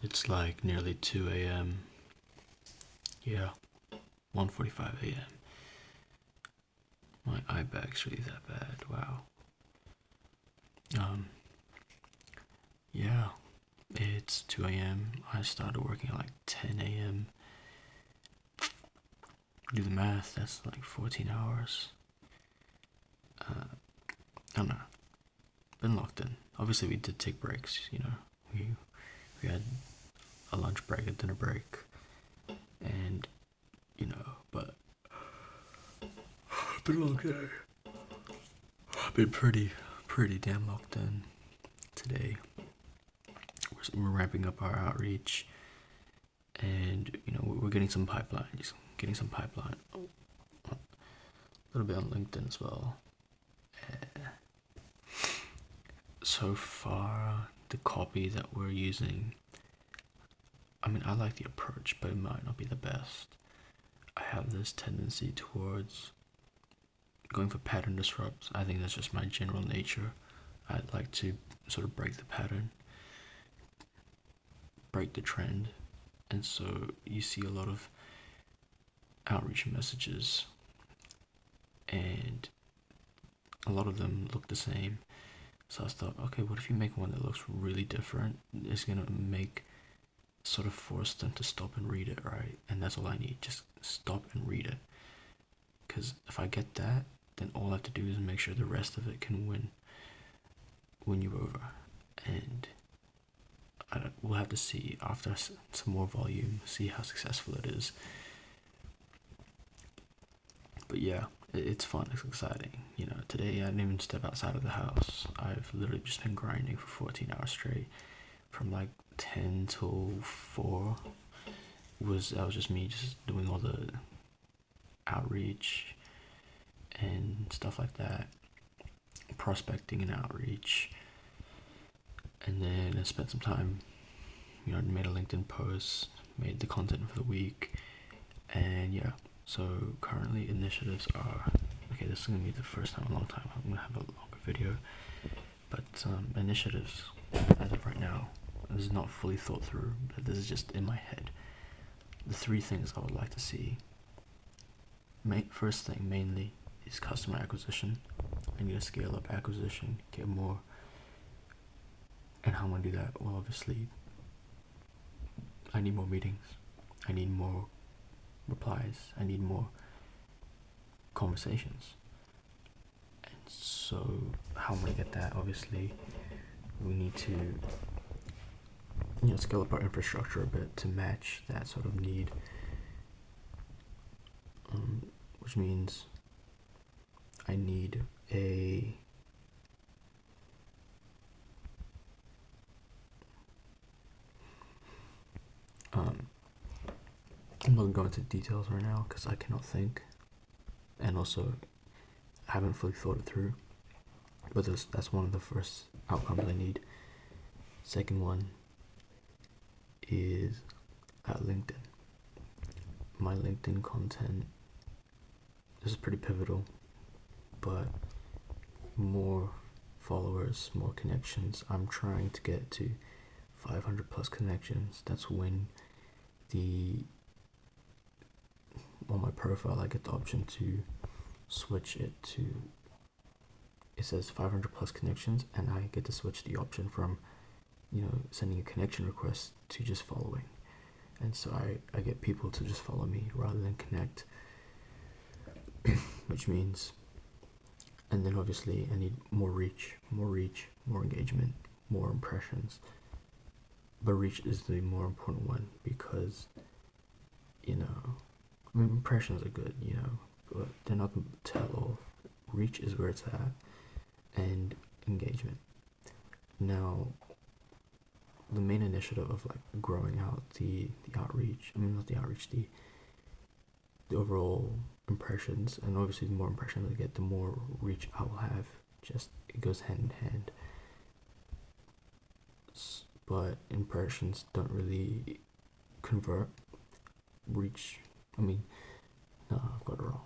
It's like nearly 2 a.m. Yeah, 1:45 a.m. My eye bag's really that bad. Wow. Um, yeah, it's 2 a.m. I started working at like 10 a.m. Do the math, that's like 14 hours. I don't know. Been locked in. Obviously, we did take breaks, you know. We had a lunch break, a dinner break, and, you know, but been locked in. Been pretty damn locked in today. We're ramping up our outreach, and you know we're getting some pipeline, just getting some pipeline. A little bit on LinkedIn as well. So far, the copy that we're using, I mean, I like the approach, but it might not be the best. I have this tendency towards going for pattern disrupts. I think that's just my general nature. I'd like to sort of break the pattern, break the trend. And so you see a lot of outreach messages, and a lot of them look the same. So I thought, okay, what if you make one that looks really different? It's gonna make sort of force them to stop and read it, right? And that's all I need, just stop and read it. Because if I get that, then all I have to do is make sure the rest of it can win you over. And we'll have to see after some more volume, see how successful it is. But yeah, it's fun, it's exciting. You know, today I didn't even step outside of the house. I've literally just been grinding for 14 hours straight, from like 10 till 4. That was just me just doing all the outreach and stuff like that, prospecting and outreach. And then I spent some time, you know, made a LinkedIn post, made the content for the week, and yeah. So currently initiatives are, okay, this is gonna be the first time in a long time I'm gonna have a longer video, but initiatives as of right now, this is not fully thought through, but this is just in my head. The 3 things I would like to see. First thing mainly is customer acquisition. I need to scale up acquisition, get more. And how am I gonna do that? Well, obviously, I need more meetings. I need more replies. I need more conversations. And so, how am I gonna get that? Obviously, we need to, you know, scale up our infrastructure a bit to match that sort of need. Which means I need a I'm not going to go into details right now because I cannot think, and also I haven't fully thought it through, but that's one of the first outcomes I need. Second one is at LinkedIn. My LinkedIn content, this is pretty pivotal, but more followers, more connections. I'm trying to get to 500 plus connections. That's when on my profile I get the option to switch it to, it says 500 plus connections, and I get to switch the option from, you know, sending a connection request to just following. And so I get people to just follow me rather than connect, which means, and then obviously I need more reach, more engagement, more impressions. But reach is the more important one because, you know, I mean, impressions are good, you know, but they're not going to tell all. Reach is where it's at, and engagement. Now, the main initiative of like growing out the outreach, I mean, not the outreach, the overall impressions, and obviously the more impressions I get, the more reach I will have. Just, it goes hand in hand. But impressions don't really convert. Reach, I mean, no, I've got it wrong.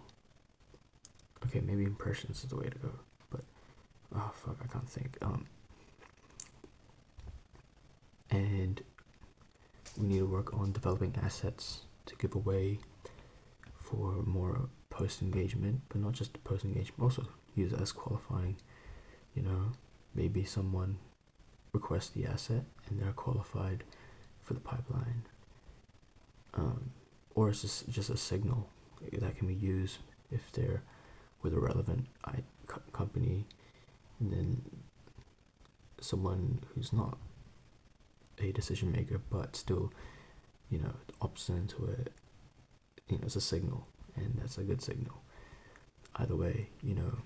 Okay, maybe impressions is the way to go, but oh fuck, I can't think. And we need to work on developing assets to give away for more post engagement, but not just post engagement, also use it as qualifying. You know, maybe someone requests the asset and they're qualified for the pipeline, or it's just a signal that can be used if they're with a relevant company, and then someone who's not a decision maker but still, you know, opts into it. You know, it's a signal, and that's a good signal. Either way, you know,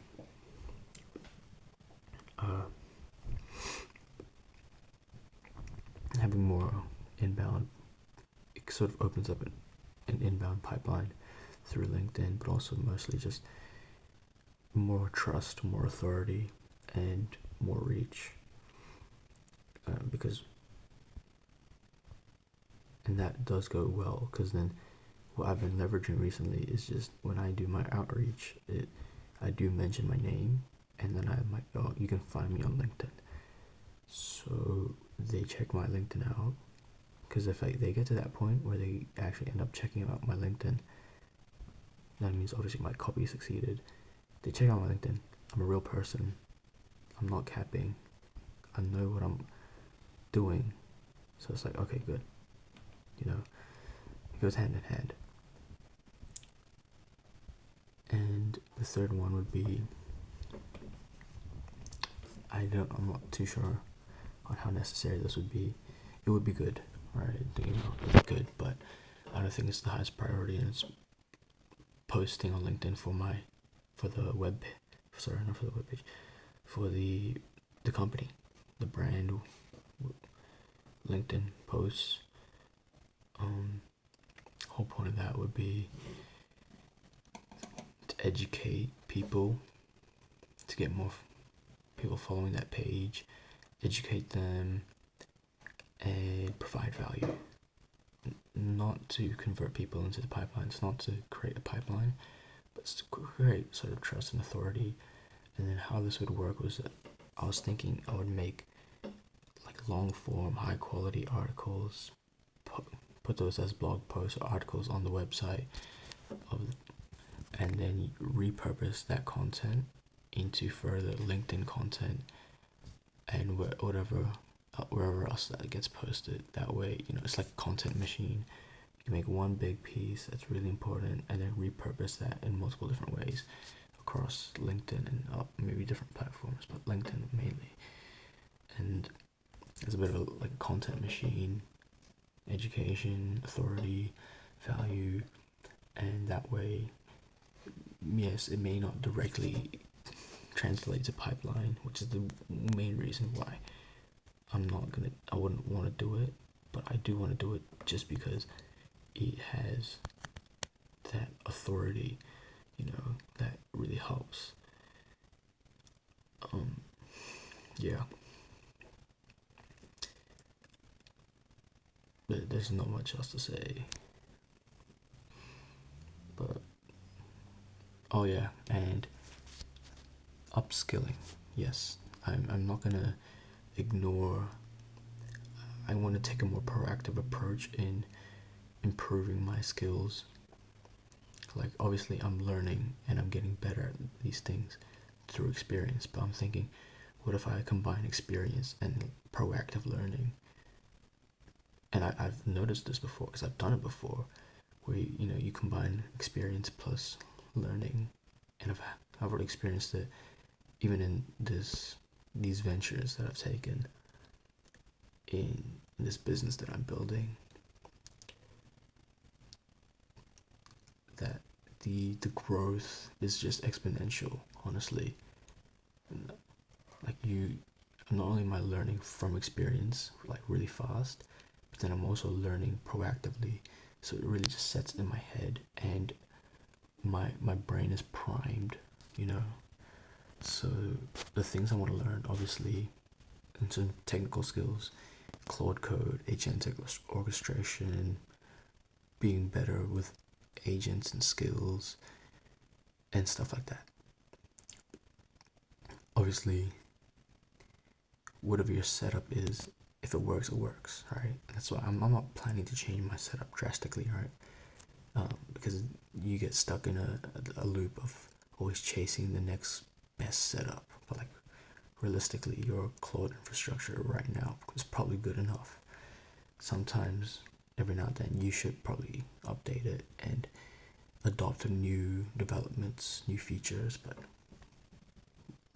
having more inbound, it sort of opens up an inbound pipeline through LinkedIn, but also mostly just more trust, more authority, and more reach. Because, and that does go well, because then what I've been leveraging recently is just when I do my outreach, I do mention my name, and then I'm like, oh, you can find me on LinkedIn. So they check my LinkedIn out, because if they get to that point where they actually end up checking out my LinkedIn, that means obviously my copy succeeded. They check out my LinkedIn. I'm a real person. I'm not capping. I know what I'm doing. So it's like, okay, good. You know, it goes hand in hand. And the third one would be, I'm not too sure on how necessary this would be. It would be good, right? You know, it would be good, but I don't think it's the highest priority, and it's posting on LinkedIn for the webpage, for the company, the brand, LinkedIn posts. Whole point of that would be to educate people, to get more people following that page, educate them, and provide value. Not to convert people into the pipeline. It's not to create a pipeline, but it's to create sort of trust and authority. And then how this would work was that I was thinking I would make like long form, high quality articles, put those as blog posts or articles on the website, and then repurpose that content into further LinkedIn content and wherever else that gets posted. That way, you know, it's like a content machine. You make one big piece that's really important and then repurpose that in multiple different ways across LinkedIn and maybe different platforms, but LinkedIn mainly. And it's a bit of a content machine, education, authority, value, and that way, yes, it may not directly translate to pipeline, which is the main reason why I wouldn't want to do it, but I do want to do it just because it has that authority, you know, that really helps. Yeah. But there's not much else to say. But, oh yeah, and upskilling. Yes, I'm not gonna ignore. I want to take a more proactive approach in improving my skills. Like, obviously I'm learning and I'm getting better at these things through experience, but I'm thinking, what if I combine experience and proactive learning? And I've noticed this before because I've done it before, where you combine experience plus learning, and I've already experienced it even in these ventures that I've taken in this business that I'm building, that the growth is just exponential, honestly. And like not only am I learning from experience like really fast, but then I'm also learning proactively, so it really just sets in my head and my brain is primed, you know. So the things I want to learn, obviously, in some technical skills, Claude Code, agentic orchestration, being better with agents and skills, and stuff like that. Obviously, whatever your setup is, if it works, it works, right? That's why I'm not planning to change my setup drastically, right? Because you get stuck in a loop of always chasing the next best setup. But like realistically, your cloud infrastructure right now is probably good enough. Sometimes, every now and then, you should probably update it and adopt new developments, new features. But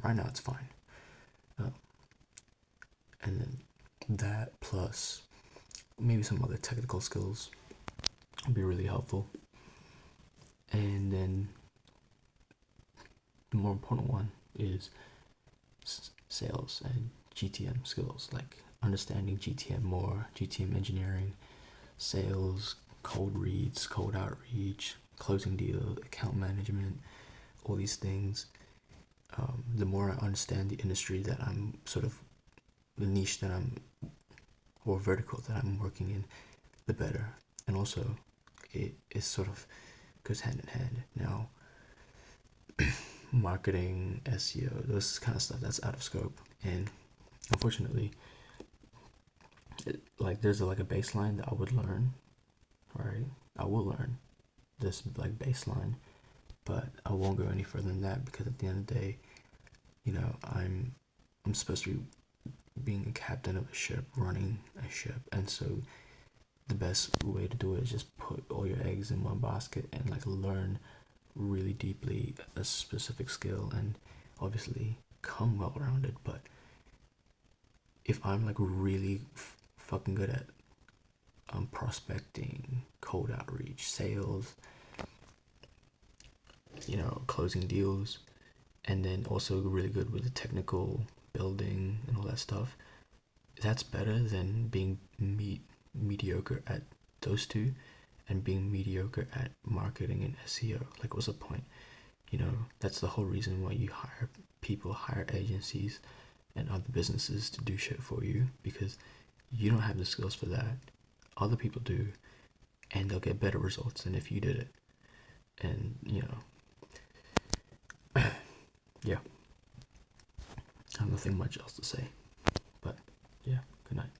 right now, it's fine. And then that plus maybe some other technical skills would be really helpful. And then the more important one is sales and GTM skills, like understanding GTM more, GTM engineering, sales, cold reads, cold outreach, closing deals, account management, all these things. The more I understand the industry that I'm sort of, the niche that I'm, or vertical that I'm working in, the better. And also, it sort of goes hand in hand. Now, marketing, SEO, those kind of stuff, that's out of scope. And unfortunately, there's like a baseline that I would learn, right? I will learn this like baseline, but I won't go any further than that, because at the end of the day, I'm supposed to be being a captain of a ship, running a ship, and so the best way to do it is just put all your eggs in one basket and like learn really deeply a specific skill, and obviously come well rounded. But if I'm like really fucking good at prospecting, cold outreach, sales, closing deals, and then also really good with the technical building and all that stuff, that's better than being mediocre at those two and being mediocre at marketing and SEO. Like, what's the point? That's the whole reason why you hire agencies and other businesses to do shit for you, because you don't have the skills for that. Other people do, and they'll get better results than if you did it. And yeah, I have nothing much else to say, but yeah, good night.